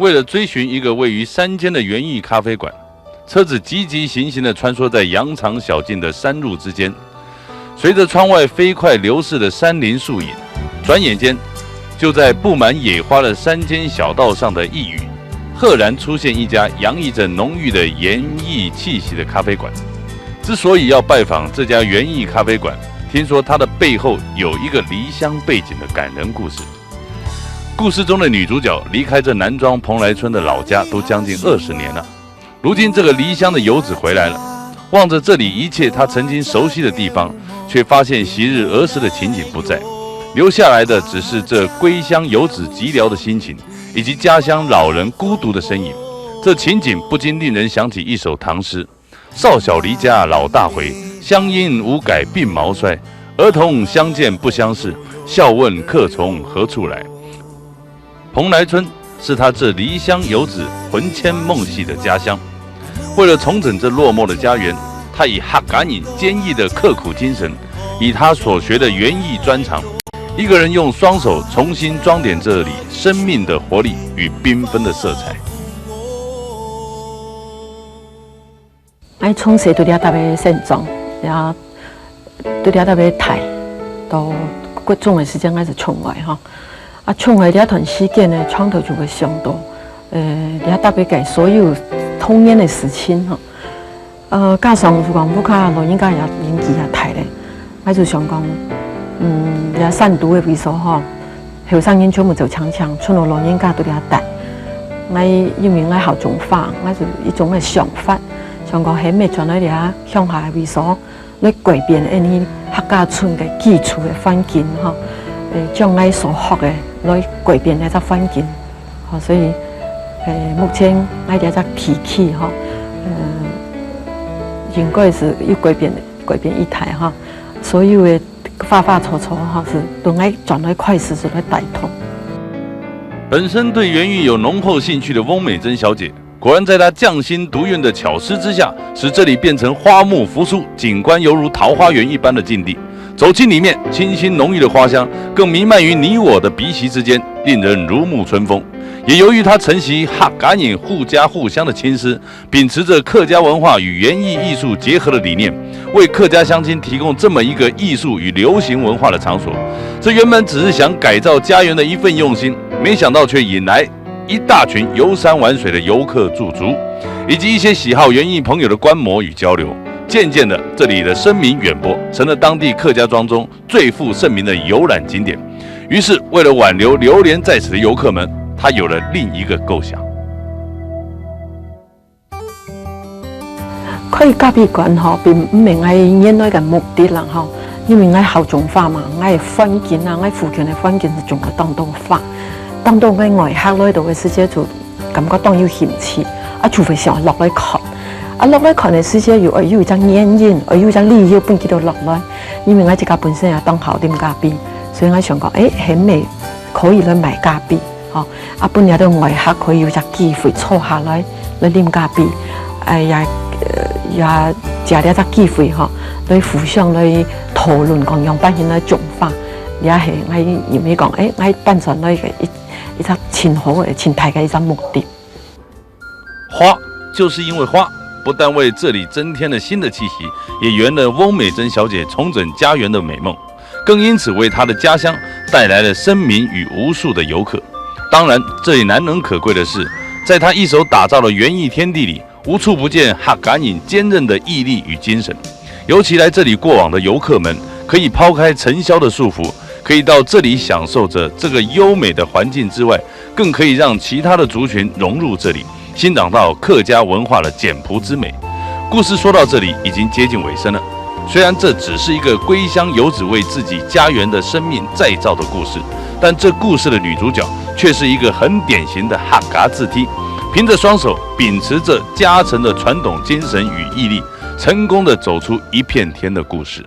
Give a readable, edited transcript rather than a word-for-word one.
为了追寻一个位于山间的园艺咖啡馆，车子急急行行地穿梭在羊肠小径的山路之间，随着窗外飞快流逝的山林树影，转眼间，就在布满野花的山间小道上的一隅，赫然出现一家洋溢着浓郁的园艺气息的咖啡馆。之所以要拜访这家园艺咖啡馆，听说它的背后有一个离乡背景的感人故事。故事中的女主角离开这南庄蓬莱村的老家都将近20年了，如今这个离乡的游子回来了，望着这里一切她曾经熟悉的地方，却发现昔日儿时的情景不在，留下来的只是这归乡游子寂寥的心情，以及家乡老人孤独的身影。这情景不禁令人想起一首唐诗：少小离家老大回，乡音无改鬓毛衰。儿童相见不相识，笑问客从何处来。蓬莱村是他这离乡游子魂牵梦系的家乡。为了重整这落寞的家园，他以哈嘎引坚毅的刻苦精神，以他所学的园艺专长，一个人用双手重新装点这里生命的活力与缤纷的色彩。我从小对遐特别慎重，然对遐特别睇，到各种的时间，我是窗外哈。窗外遐段时间呢，创头就会上多，遐特别给所有童年的事情哈。加上是讲不卡老人家也年纪也大咧，我就想讲，遐善妒的为所吼，后生人全部做强，剩老人家都遐大。我因为我好种法，我就一种的想法，想讲喺咩转来遐乡下的为所，来改变安尼客家村的基础的环境哈。将我所学的来改变那只环境，所以目前我哋只提起哈，应该是要改变一台哈，所有的花草哈是都爱转来快时是来带动。本身对园艺有浓厚兴趣的翁美珍小姐，果然在她匠心独运的巧思之下，使这里变成花木扶疏，景观犹如桃花源一般的境地。走进里面，清新浓郁的花香更弥漫于你我的鼻息之间，令人如沐春风。也由于他承袭哈嘎引互家互乡的亲师，秉持着客家文化与园艺艺术结合的理念，为客家乡亲提供这么一个艺术与流行文化的场所。这原本只是想改造家园的一份用心，没想到却引来一大群游山玩水的游客驻足，以及一些喜好园艺朋友的观摩与交流。渐渐的，这里的声名远播，成了当地客家庄中最负盛名的游览景点。于是，为了挽留流连在此的游客们，他有了另一个构想。开咖啡馆哈，并唔係我原來嘅目的啦哈，因為我後種化嘛，我嘅環境啊，我附近嘅環境是種個當當化，當到我外客來到嘅時節就感覺當要嫌棄，除非想落來看。落來看嘅時節要一隻眼影，要一隻理由本佢度落來，因為我自己本身也當校點咖啡，所以我想講，係咪可以來賣咖啡？本有啲外客可以有隻機會坐下來啉咖啡，也借呢一隻機會來互相來討論講樣不現來種法，也係我而咪講，我單純來嘅一隻前好嘅前提嘅一隻目的。花就是因為花。不但为这里增添了新的气息，也圆了翁美珍小姐重整家园的美梦，更因此为她的家乡带来了声名与无数的游客。当然，这里难能可贵的是，在她一手打造的园艺天地里，无处不见哈嘎引坚韧的毅力与精神。尤其来这里过往的游客们，可以抛开尘嚣的束缚，可以到这里享受着这个优美的环境之外，更可以让其他的族群融入这里。欣赏到客家文化的简朴之美。故事说到这里已经接近尾声了，虽然这只是一个归乡游子为自己家园的生命再造的故事，但这故事的女主角却是一个很典型的哈嘎字梯，凭着双手，秉持着家臣的传统精神与毅力，成功的走出一片天的故事。